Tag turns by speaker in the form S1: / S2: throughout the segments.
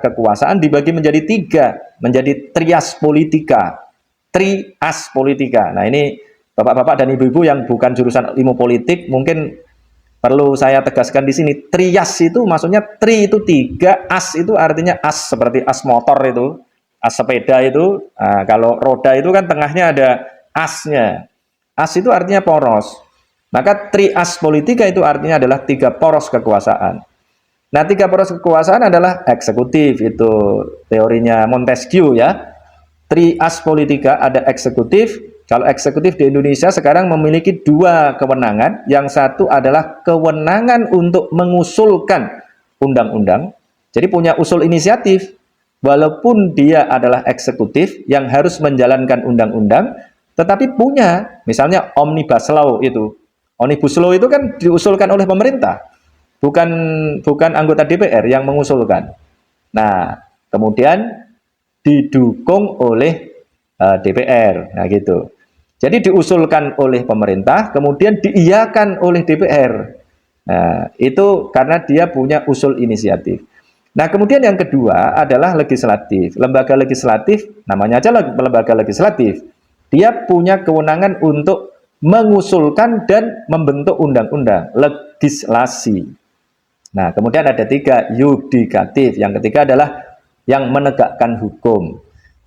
S1: kekuasaan dibagi menjadi tiga, menjadi trias politika. Trias politika. Nah ini bapak-bapak dan ibu-ibu yang bukan jurusan ilmu politik mungkin perlu saya tegaskan di sini. Trias itu maksudnya tri itu tiga, as itu artinya as seperti as motor itu, as sepeda itu. Nah, kalau roda itu kan tengahnya ada asnya. As itu artinya poros. Maka trias politika itu artinya adalah tiga poros kekuasaan. Nah, tiga poros kekuasaan adalah eksekutif, itu teorinya Montesquieu ya. Trias politika ada eksekutif. Kalau eksekutif di Indonesia sekarang memiliki dua kewenangan. Yang satu adalah kewenangan untuk mengusulkan undang-undang. Jadi punya usul inisiatif. Walaupun dia adalah eksekutif yang harus menjalankan undang-undang, tetapi punya, misalnya Omnibus Law itu. Omnibus Law itu kan diusulkan oleh pemerintah. Bukan anggota DPR yang mengusulkan. Nah, kemudian didukung oleh DPR. Nah, gitu. Jadi diusulkan oleh pemerintah, kemudian diiyakan oleh DPR. Nah, itu karena dia punya usul inisiatif. Nah, kemudian yang kedua adalah legislatif. Lembaga legislatif, namanya aja lembaga legislatif. Dia punya kewenangan untuk mengusulkan dan membentuk undang-undang, legislasi. Nah, kemudian ada tiga, yudikatif. Yang ketiga adalah yang menegakkan hukum.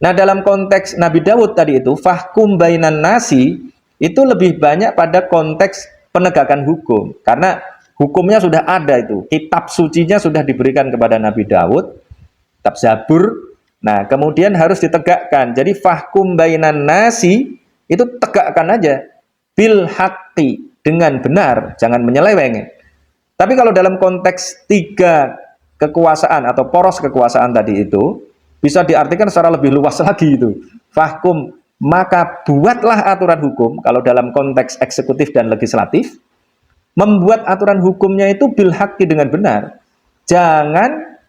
S1: Nah, dalam konteks Nabi Daud tadi itu, fahkum bainan nasi, itu lebih banyak pada konteks penegakan hukum. Karena hukumnya sudah ada itu. Kitab sucinya sudah diberikan kepada Nabi Daud, kitab Zabur. Nah, kemudian harus ditegakkan. Jadi, fahkum bainan nasi, itu tegakkan aja. Bil haqqi, dengan benar, jangan menyeleweng. Tapi kalau dalam konteks tiga kekuasaan atau poros kekuasaan tadi itu, bisa diartikan secara lebih luas lagi itu. Fahkum, maka buatlah aturan hukum, kalau dalam konteks eksekutif dan legislatif, membuat aturan hukumnya itu bil haqqi, dengan benar. Jangan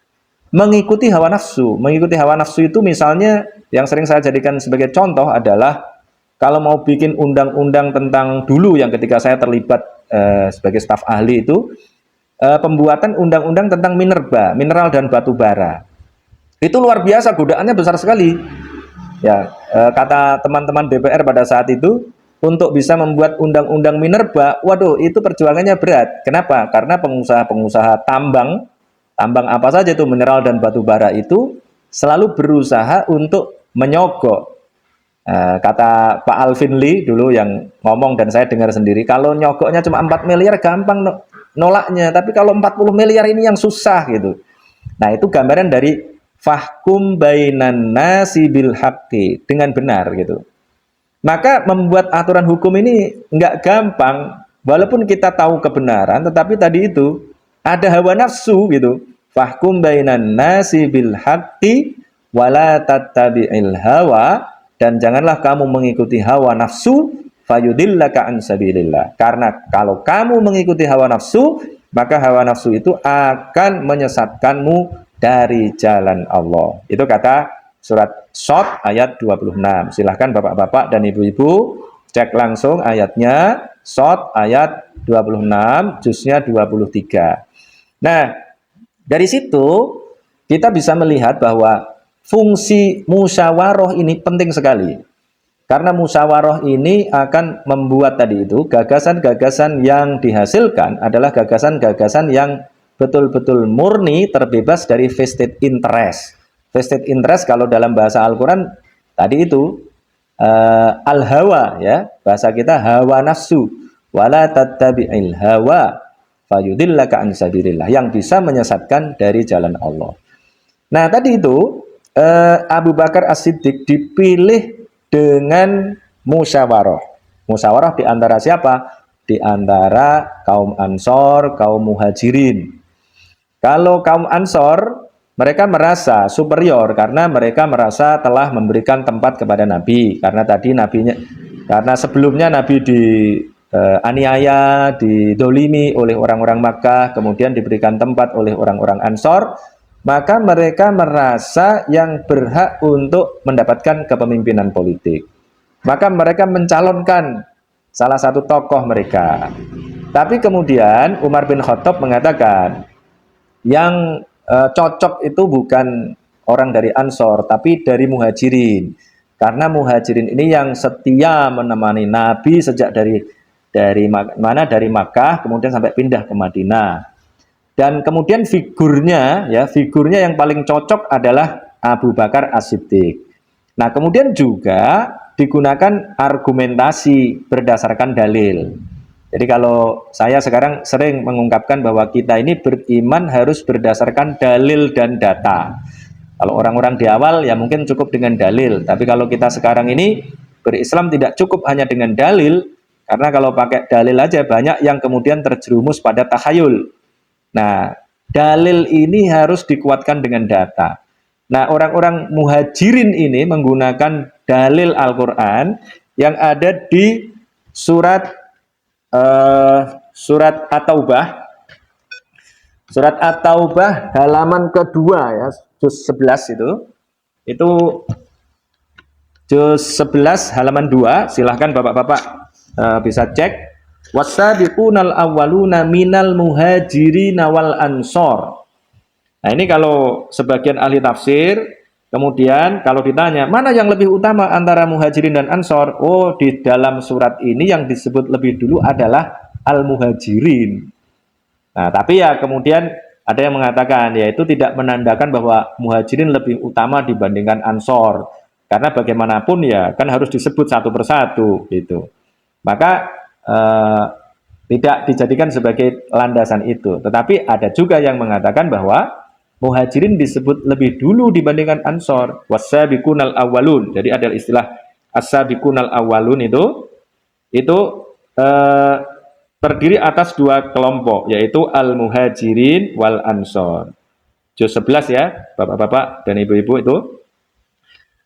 S1: mengikuti hawa nafsu. Mengikuti hawa nafsu itu misalnya, yang sering saya jadikan sebagai contoh adalah, kalau mau bikin undang-undang tentang dulu yang ketika saya terlibat sebagai staf ahli itu, pembuatan undang-undang tentang minerba, mineral dan batu bara. Itu luar biasa, godaannya besar sekali. Ya, kata teman-teman DPR pada saat itu, untuk bisa membuat undang-undang minerba, waduh, itu perjuangannya berat. Kenapa? Karena pengusaha-pengusaha tambang apa saja itu mineral dan batu bara itu selalu berusaha untuk menyogok. Kata Pak Alvin Lee dulu yang ngomong dan saya dengar sendiri, kalau nyogoknya cuma 4 miliar gampang nolaknya, tapi kalau 40 miliar ini yang susah gitu. Nah, itu gambaran dari fahkum bainan nasi bil haqqi, dengan benar gitu. Maka membuat aturan hukum ini nggak gampang, walaupun kita tahu kebenaran, tetapi tadi itu ada hawa nafsu gitu. Fahkum bainan nasi bil haqqi wala tattabi'il hawa, dan janganlah kamu mengikuti hawa nafsu, fayudillaka an sabilillah. Karena kalau kamu mengikuti hawa nafsu, maka hawa nafsu itu akan menyesatkanmu dari jalan Allah. Itu kata surat Shad ayat 26. Silahkan bapak-bapak dan ibu-ibu cek langsung ayatnya. Shad ayat 26, juznya 23. Nah, dari situ kita bisa melihat bahwa fungsi musyawarah ini penting sekali. Karena musyawarah ini akan membuat tadi itu gagasan-gagasan yang dihasilkan adalah gagasan-gagasan yang betul-betul murni, terbebas dari vested interest. Vested interest kalau dalam bahasa Al-Quran tadi itu al-hawa, ya, bahasa kita hawa nafsu, wala tattabi'il hawa fayudillaka an sabilillah, yang bisa menyesatkan dari jalan Allah. Nah, tadi itu Abu Bakar As-Siddiq dipilih dengan musyawarah. Musyawarah di antara siapa? Di antara kaum Ansor, kaum Muhajirin. Kalau kaum Ansor, mereka merasa superior karena mereka merasa telah memberikan tempat kepada Nabi. Karena sebelumnya Nabi aniaya, didolimi oleh orang-orang Makkah, kemudian diberikan tempat oleh orang-orang Ansor. Maka mereka merasa yang berhak untuk mendapatkan kepemimpinan politik. Maka mereka mencalonkan salah satu tokoh mereka. Tapi kemudian Umar bin Khattab mengatakan, yang cocok itu bukan orang dari Ansor, tapi dari Muhajirin. Karena Muhajirin ini yang setia menemani Nabi sejak dari mana, dari Makkah kemudian sampai pindah ke Madinah. Dan kemudian figurnya yang paling cocok adalah Abu Bakar As-Siddiq. Nah, kemudian juga digunakan argumentasi berdasarkan dalil. Jadi kalau saya sekarang sering mengungkapkan bahwa kita ini beriman harus berdasarkan dalil dan data. Kalau orang-orang di awal ya mungkin cukup dengan dalil, tapi kalau kita sekarang ini berislam tidak cukup hanya dengan dalil, karena kalau pakai dalil aja banyak yang kemudian terjerumus pada takhayul. Nah, dalil ini harus dikuatkan dengan data. Nah, orang-orang muhajirin ini menggunakan dalil Al-Quran yang ada di surat At-Taubah. Surat At-Taubah halaman kedua ya, juz 11 itu juz 11 halaman 2, silahkan Bapak-bapak bisa cek. Wasabiqunal awwaluna minal muhajirin wal ansor. Nah, ini kalau sebagian ahli tafsir, kemudian kalau ditanya mana yang lebih utama antara muhajirin dan ansor, oh di dalam surat ini yang disebut lebih dulu adalah al-muhajirin. Nah, tapi ya kemudian ada yang mengatakan ya itu tidak menandakan bahwa muhajirin lebih utama dibandingkan ansor, karena bagaimanapun ya kan harus disebut satu persatu gitu. Maka tidak dijadikan sebagai landasan itu. Tetapi ada juga yang mengatakan bahwa muhajirin disebut lebih dulu dibandingkan ansor. Wasabiqunal awwalun. Jadi ada istilah as-sabiqunal awwalun itu terdiri atas dua kelompok, yaitu al-muhajirin wal ansor. Juz 11 ya, Bapak-bapak dan Ibu-ibu itu.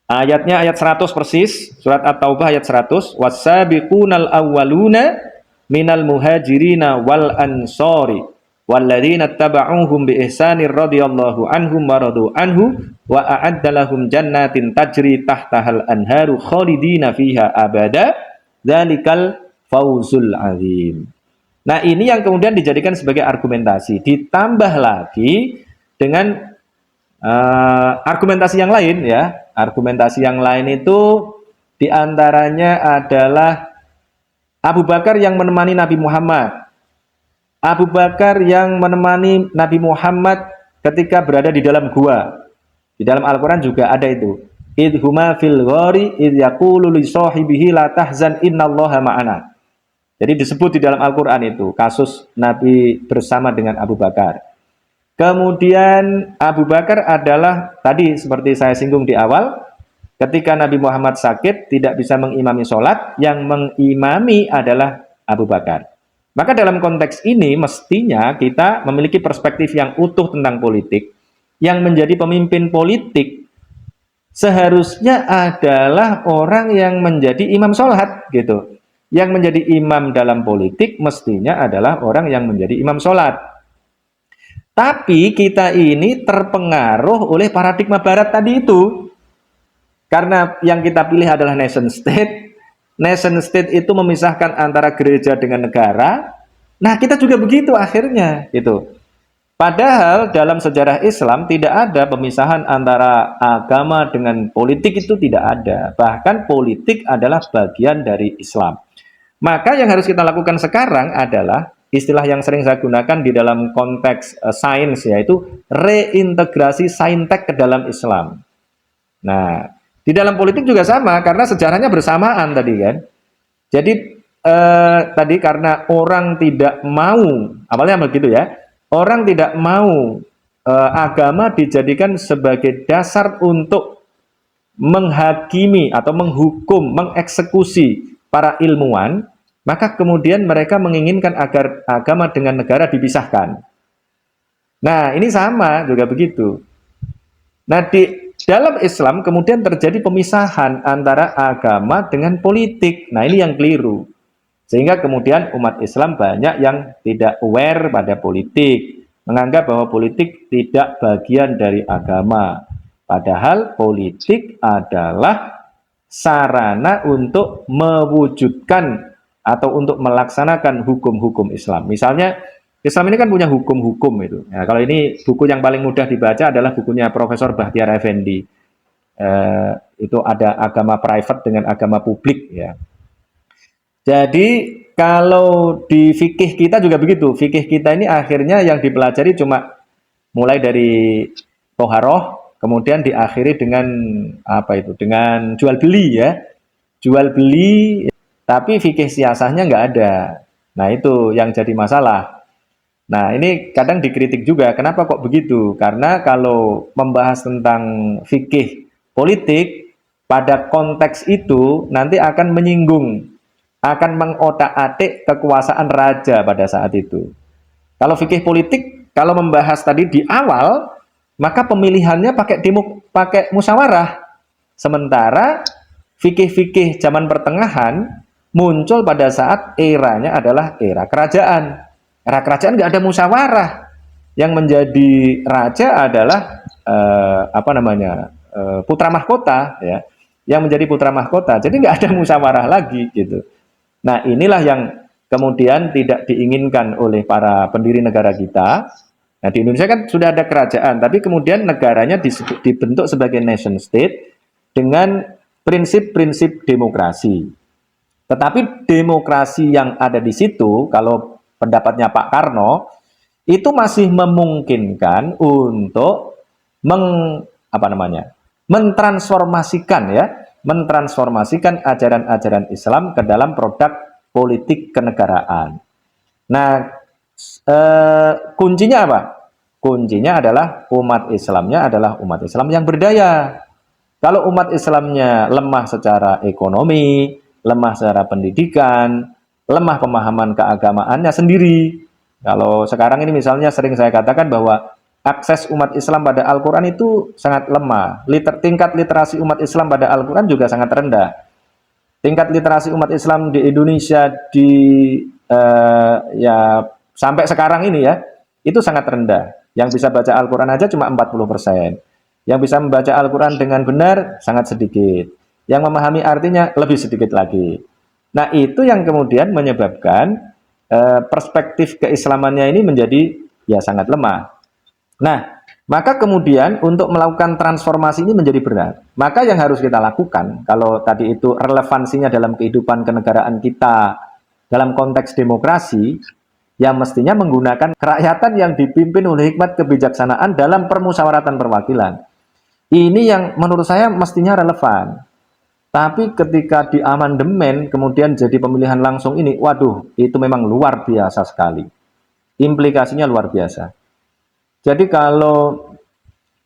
S1: Ayatnya ayat 100 persis, surat At-Taubah ayat 100. Wasabiqunal awwaluna minal muhajirina wal ansori walladzina taba'uhum bi ihsanir radhiyallahu anhum wa radu anhu wa a'adda lahum jannatin tajri tahtahal anharu khalidina fiha abada dzalikal fauzul azim. Nah, ini yang kemudian dijadikan sebagai argumentasi, ditambah lagi dengan argumentasi yang lain ya. Argumentasi yang lain itu diantaranya adalah Abu Bakar yang menemani Nabi Muhammad. Abu Bakar yang menemani Nabi Muhammad ketika berada di dalam gua. Di dalam Al-Quran juga ada itu. Idhuma fil ghari idh yaqulu li sahibihi la tahzan innallaha ma'ana. Jadi disebut di dalam Al-Quran itu kasus Nabi bersama dengan Abu Bakar. Kemudian Abu Bakar adalah tadi seperti saya singgung di awal, ketika Nabi Muhammad sakit tidak bisa mengimami sholat, yang mengimami adalah Abu Bakar. Maka dalam konteks ini mestinya kita memiliki perspektif yang utuh tentang politik. Yang menjadi pemimpin politik seharusnya adalah orang yang menjadi imam sholat gitu. Yang menjadi imam dalam politik mestinya adalah orang yang menjadi imam sholat. Tapi kita ini terpengaruh oleh paradigma barat tadi itu. Karena yang kita pilih adalah nation state. Nation state itu memisahkan antara gereja dengan negara. Nah, kita juga begitu akhirnya gitu. Padahal dalam sejarah Islam tidak ada pemisahan antara agama dengan politik, itu tidak ada. Bahkan politik adalah bagian dari Islam. Maka yang harus kita lakukan sekarang adalah istilah yang sering saya gunakan di dalam konteks sains, yaitu reintegrasi saintek ke dalam Islam. Nah, di dalam politik juga sama, karena sejarahnya bersamaan tadi kan. Jadi tadi karena orang tidak mau, awalnya begitu ya, orang tidak mau agama dijadikan sebagai dasar untuk menghakimi atau menghukum, mengeksekusi para ilmuwan, maka kemudian mereka menginginkan agar agama dengan negara dipisahkan. Nah, ini sama juga begitu. Nah, di dalam Islam kemudian terjadi pemisahan antara agama dengan politik. Nah, ini yang keliru. Sehingga kemudian umat Islam banyak yang tidak aware pada politik, menganggap bahwa politik tidak bagian dari agama. Padahal politik adalah sarana untuk mewujudkan atau untuk melaksanakan hukum-hukum Islam. Misalnya Islam ini kan punya hukum-hukum itu. Nah, kalau ini buku yang paling mudah dibaca adalah bukunya Profesor Bahtiar Effendi. Itu ada agama private dengan agama publik ya. Jadi kalau di fikih kita juga begitu. Fikih kita ini akhirnya yang dipelajari cuma mulai dari toharoh, kemudian diakhiri dengan apa itu? Dengan jual beli ya. Jual beli, tapi fikih siasahnya nggak ada. Nah itu yang jadi masalah. Nah, ini kadang dikritik juga. Kenapa kok begitu? Karena kalau membahas tentang fikih politik, pada konteks itu nanti akan menyinggung, akan mengotak-atik kekuasaan raja pada saat itu. Kalau fikih politik, kalau membahas tadi di awal, maka pemilihannya pakai musyawarah. Sementara fikih-fikih zaman pertengahan muncul pada saat eranya adalah era kerajaan. Era kerajaan nggak ada musyawarah. Yang menjadi raja adalah apa namanya putra mahkota, ya. Yang menjadi putra mahkota. Jadi nggak ada musyawarah lagi gitu. Nah inilah yang kemudian tidak diinginkan oleh para pendiri negara kita. Nah di Indonesia kan sudah ada kerajaan, tapi kemudian negaranya dibentuk sebagai nation state dengan prinsip-prinsip demokrasi. Tetapi demokrasi yang ada di situ, kalau pendapatnya Pak Karno, itu masih memungkinkan untuk mentransformasikan ajaran-ajaran Islam ke dalam produk politik kenegaraan. Nah, kuncinya apa? Kuncinya adalah umat Islamnya adalah umat Islam yang berdaya. Kalau umat Islamnya lemah secara ekonomi, lemah secara pendidikan, lemah pemahaman keagamaannya sendiri. Kalau sekarang ini misalnya sering saya katakan bahwa akses umat Islam pada Al-Quran itu sangat lemah. Tingkat literasi umat Islam pada Al-Quran juga sangat rendah. Tingkat literasi umat Islam di Indonesia ya sampai sekarang ini ya, itu sangat rendah. Yang bisa baca Al-Quran aja cuma 40%. Yang bisa membaca Al-Quran dengan benar sangat sedikit. Yang memahami artinya lebih sedikit lagi. Nah itu yang kemudian menyebabkan perspektif keislamannya ini menjadi ya sangat lemah. Nah maka kemudian untuk melakukan transformasi ini menjadi berat. Maka yang harus kita lakukan, kalau tadi itu relevansinya dalam kehidupan kenegaraan kita dalam konteks demokrasi, yang mestinya menggunakan kerakyatan yang dipimpin oleh hikmat kebijaksanaan dalam permusyawaratan perwakilan. Ini yang menurut saya mestinya relevan. Tapi ketika di amandemen kemudian jadi pemilihan langsung ini, waduh, itu memang luar biasa sekali. Implikasinya luar biasa. Jadi kalau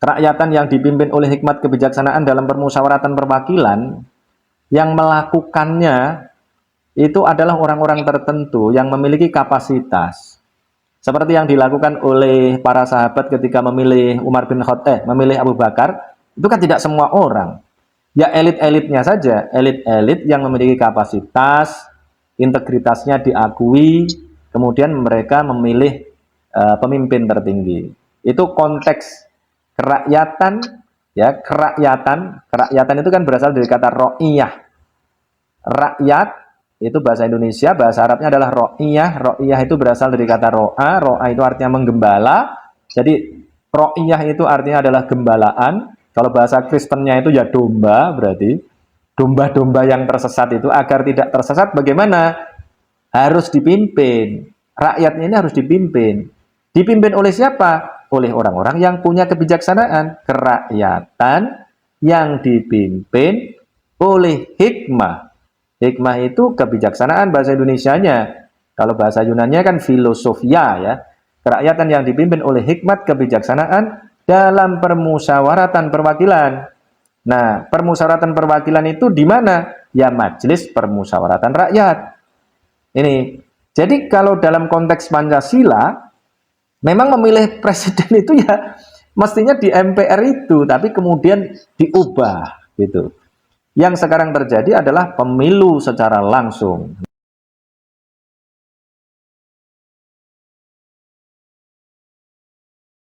S1: kerakyatan yang dipimpin oleh hikmat kebijaksanaan dalam permusyawaratan perwakilan, yang melakukannya itu adalah orang-orang tertentu yang memiliki kapasitas. Seperti yang dilakukan oleh para sahabat ketika memilih memilih Abu Bakar, itu kan tidak semua orang. Ya elit-elitnya saja, elit-elit yang memiliki kapasitas, integritasnya diakui, kemudian mereka memilih pemimpin tertinggi. Itu konteks kerakyatan, ya kerakyatan itu kan berasal dari kata ro'iyah. Rakyat itu bahasa Indonesia, bahasa Arabnya adalah ro'iyah. Ro'iyah itu berasal dari kata ro'a itu artinya menggembala. Jadi ro'iyah itu artinya adalah gembalaan. Kalau bahasa Kristennya itu ya domba, berarti domba-domba yang tersesat itu agar tidak tersesat bagaimana? Harus dipimpin. Rakyatnya ini harus dipimpin. Dipimpin oleh siapa? Oleh orang-orang yang punya kebijaksanaan. Kerakyatan yang dipimpin oleh hikmah. Hikmah itu kebijaksanaan bahasa Indonesianya. Kalau bahasa Yunannya kan filosofia ya. Kerakyatan yang dipimpin oleh hikmat kebijaksanaan dalam permusyawaratan perwakilan. Nah, permusyawaratan perwakilan itu di mana? Ya majelis permusyawaratan rakyat. Ini. Jadi kalau dalam konteks Pancasila, memang memilih presiden itu ya mestinya di MPR itu, tapi kemudian diubah gitu. Yang sekarang terjadi adalah pemilu secara langsung.